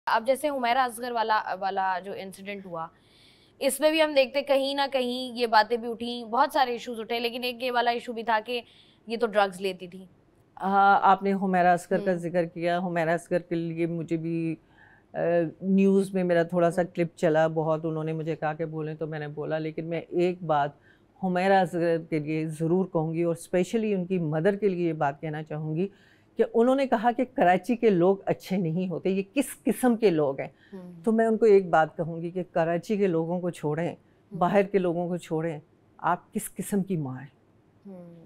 अब जैसे हुमैरा असगर वाला जो इंसिडेंट हुआ, इसमें भी हम देखते कहीं ना कहीं ये बातें भी उठी, बहुत सारे इश्यूज उठे, लेकिन एक ये वाला इशू भी था कि ये तो ड्रग्स लेती थी। हाँ, आपने हुमैरा असगर का जिक्र किया। हुमैरा असगर के लिए मुझे भी न्यूज़ में मेरा थोड़ा सा क्लिप चला, बहुत उन्होंने मुझे कहा कि बोलें तो मैंने बोला, लेकिन मैं एक बात हुमैरा असगर के लिए ज़रूर कहूँगी और स्पेशली उनकी मदर के लिए ये बात कहना चाहूँगी कि उन्होंने कहा कि कराची के लोग अच्छे नहीं होते, ये किस किस्म के लोग हैं। तो मैं उनको एक बात कहूँगी कि कराची के लोगों को छोड़ें, बाहर के लोगों को छोड़ें, आप किस किस्म की माँ हैं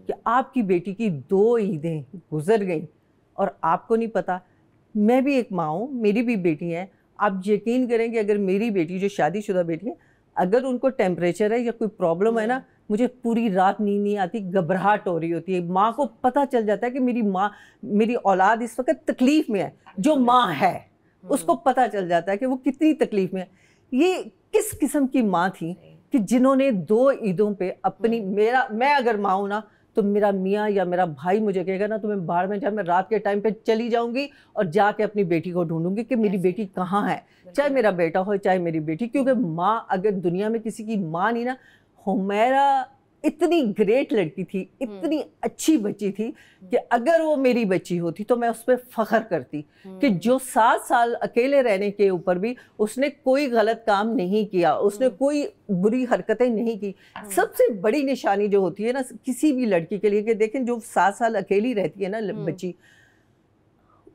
कि आपकी बेटी की 2 ईदें गुजर गई और आपको नहीं पता। मैं भी एक माँ हूँ, मेरी भी बेटी है। आप यकीन करें कि अगर मेरी बेटी, जो शादीशुदा बेटी है, अगर उनको टेम्परेचर है या कोई प्रॉब्लम है ना, मुझे पूरी रात नींद नहीं आती, घबराहट हो रही होती है। माँ को पता चल जाता है कि मेरी औलाद इस वक्त तकलीफ़ में है। जो माँ है उसको पता चल जाता है कि वो कितनी तकलीफ़ में है। ये किस किस्म की माँ थी कि जिन्होंने 2 ईदों पे अपनी, मैं अगर माँ हूँ ना, तो मेरा मियाँ या मेरा भाई मुझे कहेगा ना, तो मैं बाहर में, चाहे मैं रात के टाइम पे चली जाऊंगी और जाके अपनी बेटी को ढूंढूंगी कि मेरी बेटी कहाँ है, चाहे मेरा बेटा हो चाहे मेरी बेटी। क्योंकि माँ, अगर दुनिया में किसी की माँ नहीं ना, हुमैरा इतनी ग्रेट लड़की थी, इतनी अच्छी बच्ची थी कि अगर वो मेरी बच्ची होती तो मैं उस पर फख्र करती कि जो 7 साल अकेले रहने के ऊपर भी उसने कोई गलत काम नहीं किया, उसने कोई बुरी हरकतें नहीं की। सबसे बड़ी निशानी जो होती है ना किसी भी लड़की के लिए, कि देखें जो 7 साल अकेली रहती है ना बच्ची,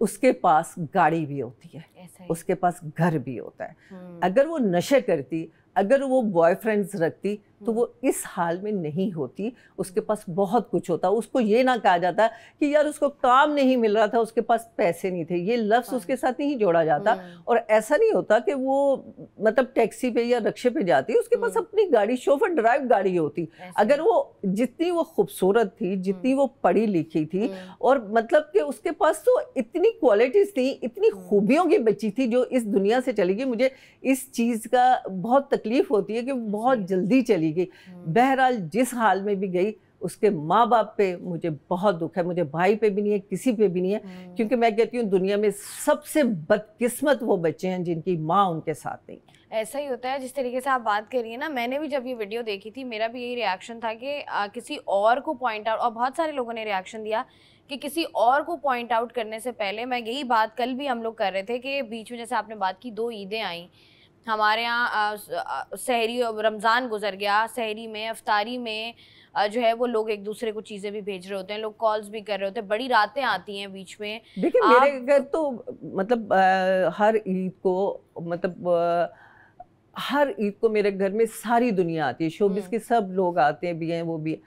उसके पास गाड़ी भी होती है, उसके पास घर भी होता है। अगर वो नशे करती, अगर वो बॉयफ्रेंड्स रखती, तो वो इस हाल में नहीं होती। उसके पास बहुत कुछ होता। उसको ये ना कहा जाता कि यार उसको काम नहीं मिल रहा था, उसके पास पैसे नहीं थे, ये लफ्ज़ उसके साथ नहीं जोड़ा जाता। और ऐसा नहीं होता कि वो मतलब टैक्सी पे या रिक्शे पे जाती, उसके पास अपनी गाड़ी, शोफर ड्राइव गाड़ी होती। अगर वो जितनी वो खूबसूरत थी, जितनी वो पढ़ी लिखी थी, और मतलब कि उसके पास तो इतनी क्वालिटीज़ थी, इतनी खूबियों की बच्ची थी जो इस दुनिया से चली गई। मुझे इस चीज़ का बहुत तकलीफ़ होती है कि बहुत जल्दी चली गई। बहरहाल जिस हाल में भी गई, उसके माँ बाप पे मुझे बहुत दुख है। मुझे भाई पे भी नहीं है, किसी पे भी नहीं है, क्योंकि मैं कहती हूँ दुनिया में सबसे बदकिस्मत वो बच्चे हैं जिनकी माँ उनके साथ नहीं। ऐसा ही होता है। जिस तरीके से आप बात कर रही है ना, मैंने भी जब ये वीडियो देखी थी, मेरा भी यही रिएक्शन था कि किसी और को पॉइंट आउट, और बहुत सारे लोगों ने रिएक्शन दिया कि किसी और को पॉइंट आउट करने से पहले, मैं यही बात कल भी हम लोग कर रहे थे कि बीच में जैसे आपने बात की 2 ईदें आई हमारे यहाँ, सहरी रमज़ान गुजर गया, सहरी में, अफ्तारी में जो है वो लोग एक दूसरे को चीज़ें भी भेज रहे होते हैं, लोग कॉल्स भी कर रहे होते हैं, बड़ी रातें आती हैं बीच में। देखिए मेरे घर तो मतलब हर ईद को, मतलब हर ईद को मेरे घर में सारी दुनिया आती है, शोबिस के सब लोग आते हैं, भी हैं वो भी।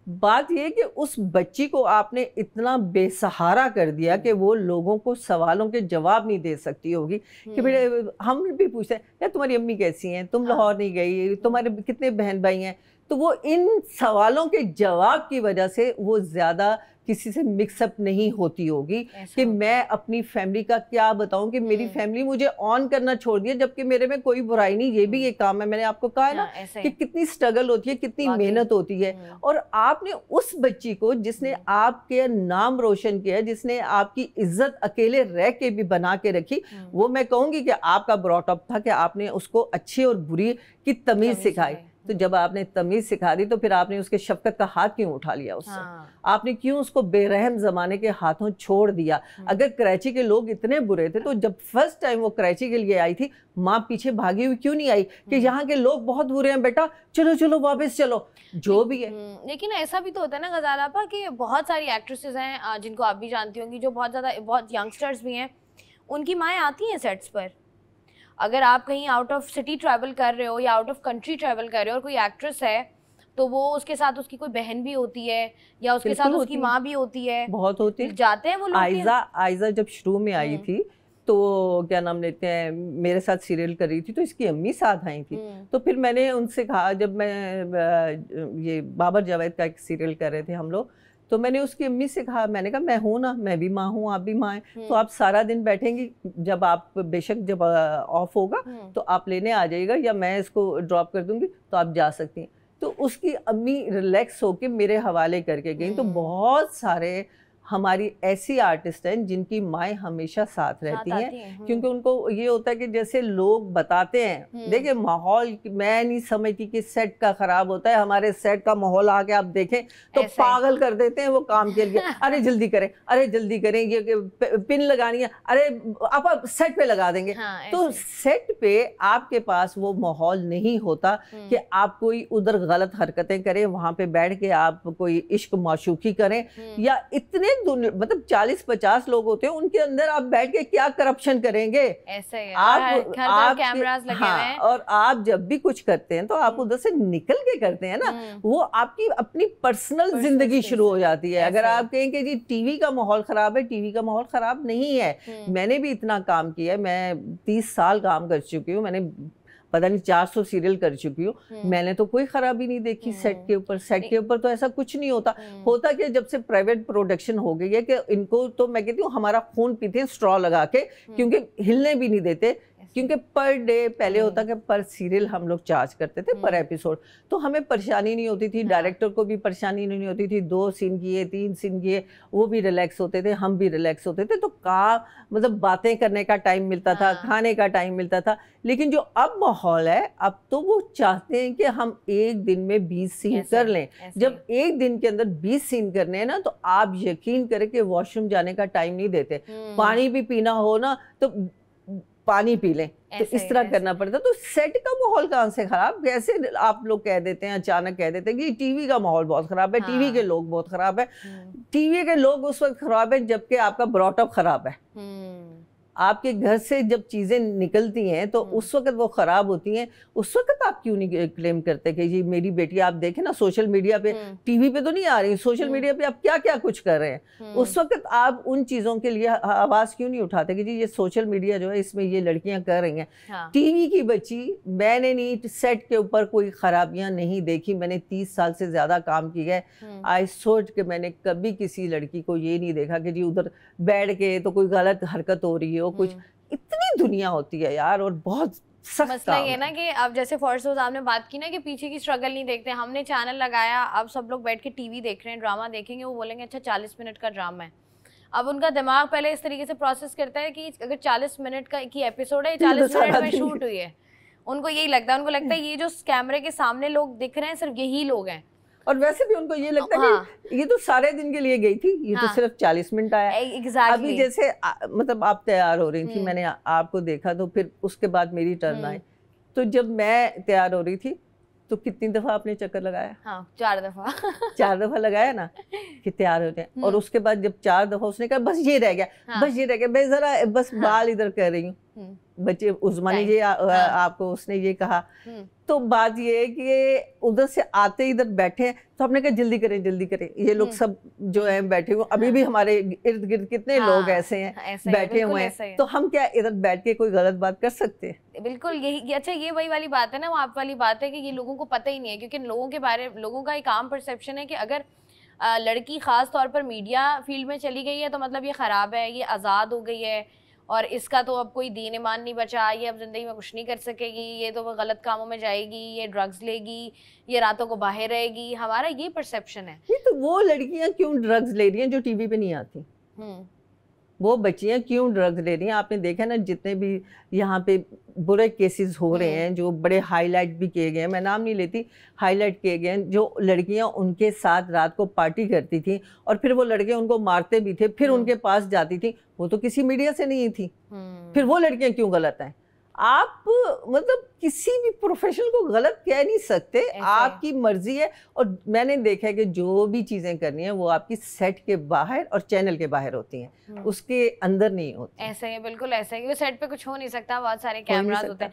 बात ये कि उस बच्ची को आपने इतना बेसहारा कर दिया कि वो लोगों को सवालों के जवाब नहीं दे सकती होगी कि बेटे, हम भी पूछते हैं यार तुम्हारी अम्मी कैसी हैं, तुम लाहौर नहीं गई, तुम्हारे कितने बहन भाई हैं। तो वो इन सवालों के जवाब की वजह से वो ज़्यादा किसी से मिक्सअप नहीं होती होगी कि मैं अपनी फैमिली का क्या बताऊं कि मेरी फैमिली मुझे ऑन करना छोड़ दिया, जबकि मेरे में कोई बुराई नहीं, ये भी एक काम है। मैंने आपको कहा है ना कि कितनी स्ट्रगल होती है, कितनी मेहनत होती है। और आपने उस बच्ची को, जिसने आपके नाम रोशन किया, जिसने आपकी इज्जत अकेले रह के भी बना के रखी, वो मैं कहूँगी कि आपका ब्रॉटअप था कि आपने उसको अच्छी और बुरी की तमीज़ सिखाई। तो जब आपने तमीज़ सिखा दी तो फिर आपने उसके शफकत का हाथ क्यों उठा लिया उससे? आपने क्यों उसको बेरहम ज़माने के हाथों छोड़ दिया? अगर कराची के लोग इतने बुरे थे तो जब फर्स्ट टाइम वो कराची के लिए आई थी, माँ पीछे भागी हुई क्यों नहीं आई कि यहाँ के लोग बहुत बुरे हैं बेटा, चलो चलो वापस चलो, जो भी है। लेकिन ऐसा भी तो होता है ना गजाल आपा कि बहुत सारी एक्ट्रेसेस हैं जिनको आप भी जानती होंगी, जो बहुत यंगस्टर्स भी हैं, उनकी माएँ आती हैं सेट्स पर। अगर आप कहीं आउट ऑफ सिटी ट्रैवल कर रहे हो या आउट ऑफ कंट्री ट्रैवल कर रहे हो और कोई एक्ट्रेस है, तो वो उसके साथ उसकी कोई बहन भी होती है या उसके साथ उसकी माँ भी होती है, बहुत होती है, जाते हैं वो लोग। आयजा जब शुरू में आई थी तो क्या नाम लेते हैं, मेरे साथ सीरियल कर रही थी तो इसकी अम्मी साथ आई थी। तो फिर मैंने उनसे कहा, जब मैं ये बाबर जावेद का एक सीरियल कर रहे थे हम लोग, तो मैंने उसकी अम्मी से कहा, मैंने कहा मैं हूँ ना, मैं भी माँ हूँ, आप भी माँ हैं, तो आप सारा दिन बैठेंगी, जब आप बेशक जब ऑफ होगा तो आप लेने आ जाइएगा या मैं इसको ड्रॉप कर दूंगी तो आप जा सकती हैं। तो उसकी अम्मी रिलैक्स होके मेरे हवाले करके गई। तो बहुत सारे हमारी ऐसी आर्टिस्ट हैं जिनकी माएँ हमेशा साथ रहती हैं, क्योंकि उनको ये होता है कि जैसे लोग बताते हैं, देखिए माहौल, मैं नहीं समझती कि सेट का खराब होता है, हमारे सेट का माहौल आके आप देखें तो पागल कर देते हैं वो काम के लिए। अरे जल्दी करें, अरे जल्दी करें, ये पिन लगानी है, अरे आप सेट पे लगा देंगे। तो सेट पे आपके पास वो माहौल नहीं होता कि आप कोई उधर गलत हरकतें करें, वहां पे बैठ के आप कोई इश्क माशूकी करें, या इतने मतलब 40-50 लोग होते हैं, उनके अंदर आप बैठ के क्या करप्शन करेंगे? ऐसे ही आप कैमरास लगे हुए हैं, और आप जब भी कुछ करते हैं तो आप उधर से निकल के करते हैं ना, वो आपकी अपनी पर्सनल जिंदगी शुरू हो जाती है। अगर आप कहें कि जी टीवी का माहौल खराब है, टीवी का माहौल खराब नहीं है। मैंने भी इतना काम किया है, मैं 30 साल काम कर चुकी हूँ, मैंने पता नहीं 400 सीरियल कर चुकी हूँ, मैंने तो कोई खराबी नहीं देखी सेट के ऊपर। सेट के ऊपर तो ऐसा कुछ नहीं होता। होता कि जब से प्राइवेट प्रोडक्शन हो गई है कि इनको तो मैं कहती हूँ हमारा खून पीते हैं स्ट्रॉ लगा के, क्योंकि हिलने भी नहीं देते, क्योंकि पर डे पहले होता कि पर सीरियल हम लोग चार्ज करते थे, पर एपिसोड, तो हमें परेशानी नहीं होती थी, डायरेक्टर को भी परेशानी नहीं होती थी। 2 सीन किए, 3 सीन किए, वो भी रिलैक्स होते थे, हम भी रिलैक्स होते थे, तो मतलब बातें करने का टाइम मिलता था, खाने का टाइम मिलता था। लेकिन जो अब माहौल है, अब तो वो चाहते हैं कि हम एक दिन में 20 सीन कर लें। जब एक दिन के अंदर 20 सीन करने हैं ना, तो आप यकीन करें कि वॉशरूम जाने का टाइम नहीं देते। पानी भी पीना हो ना तो पानी पी लें, तो इस तरह करना पड़ता। तो सेट का माहौल कहाँ से खराब? कैसे आप लोग कह देते हैं, अचानक कह देते हैं कि टीवी का माहौल बहुत खराब है, टीवी के लोग बहुत खराब है। टीवी के लोग उस वक्त खराब है जबकि आपका ब्रॉटअप खराब है। आपके घर से जब चीजें निकलती हैं तो उस वक्त वो खराब होती हैं। उस वक्त आप क्यों नहीं क्लेम करते कि जी मेरी बेटी, आप देखें ना सोशल मीडिया पे, टीवी पे तो नहीं आ रही, सोशल मीडिया पे आप क्या क्या कुछ कर रहे हैं। उस वक्त आप उन चीजों के लिए आवाज क्यों नहीं उठाते कि जी ये सोशल मीडिया जो है इसमें ये लड़कियां कर रही हैं। टीवी की बच्ची, मैंने नहीं सेट के ऊपर कोई खराबियां नहीं देखी, मैंने 30 साल से ज्यादा काम किया है। आई सोच के मैंने कभी किसी लड़की को ये नहीं देखा कि जी उधर बैठ के तो कोई गलत हरकत हो रही है, कुछ। इतनी दुनिया होती है यार, और बहुत सख्त मसला ये ना कि अब जैसे फॉर्सोज आपने बात की ना कि पीछे की स्ट्रगल नहीं देखते, हमने चैनल लगाया, अब सब लोग बैठ के टीवी देख रहे हैं, ड्रामा देखेंगे, वो बोलेंगे अच्छा 40 मिनट का ड्रामा है। अब उनका दिमाग पहले इस तरीके से प्रोसेस करता है कि अगर 40 मिनट का की एपिसोड है, 40 मिनट में शूट हुई है, उनको यही लगता है, उनको लगता है ये जो कैमरे के सामने लोग दिख रहे हैं सिर्फ यही लोग हैं। और वैसे भी उनको ये लगता है कि ये तो सारे दिन के लिए गई थी, ये तो सिर्फ 40 मिनट आया। अभी जैसे मतलब आप तैयार हो रही थी, मैंने आपको देखा, तो फिर उसके बाद मेरी टर्न आई, तो जब मैं तैयार हो रही थी तो कितनी दफा आपने चक्कर लगाया? 4 दफा 4 दफा लगाया ना कि तैयार होते हैं। और उसके बाद जब 4 दफा उसने कहा बस ये रह गया, बस ये रह गया, मैं जरा बस बाल इधर कर रही हूँ, बच्चे उस्मानी जी आपको उसने ये कहा। तो बात ये है कि उधर से आते इधर बैठे तो हमने कहा जल्दी करें जल्दी करें, ये लोग सब जो है बैठे हुए, अभी भी हमारे इर्द गिर्द कितने लोग ऐसे हैं बैठे हुए हैं, तो हम क्या इधर बैठ के कोई गलत बात कर सकते हैं? बिल्कुल यही। अच्छा, ये वही वाली बात है ना, वो आप वाली बात है कि ये लोगों को पता ही नहीं है, क्योंकि लोगों का एक आम परसेप्शन है कि अगर लड़की खास तौर पर मीडिया फील्ड में चली गई है तो मतलब ये खराब है, ये आज़ाद हो गई है, और इसका तो अब कोई दीन ईमान नहीं बचा, ये अब जिंदगी में कुछ नहीं कर सकेगी, ये तो वो गलत कामों में जाएगी, ये ड्रग्स लेगी, ये रातों को बाहर रहेगी। हमारा ये परसेप्शन है। ये तो वो लड़कियां क्यों ड्रग्स ले रही हैं जो टीवी पे नहीं आती? वो बच्चियां क्यों ड्रग्स ले रही हैं? आपने देखा ना जितने भी यहाँ पे बुरे केसेस हो रहे हैं, जो बड़े हाईलाइट भी किए गए हैं, मैं नाम नहीं लेती, हाईलाइट किए गए हैं, जो लड़कियां उनके साथ रात को पार्टी करती थी और फिर वो लड़के उनको मारते भी थे, फिर उनके पास जाती थी, वो तो किसी मीडिया से नहीं थी। फिर वो लड़कियां क्यों गलत हैं? आप मतलब किसी भी प्रोफेशन को गलत कह नहीं सकते, आपकी मर्जी है। और मैंने देखा है कि जो भी चीजें करनी है वो आपकी सेट के बाहर और चैनल के बाहर होती हैं, उसके अंदर नहीं होती। ऐसा ही है, बिल्कुल ऐसा ही, सेट पे कुछ हो नहीं सकता, बहुत सारे कैमरास होते हैं।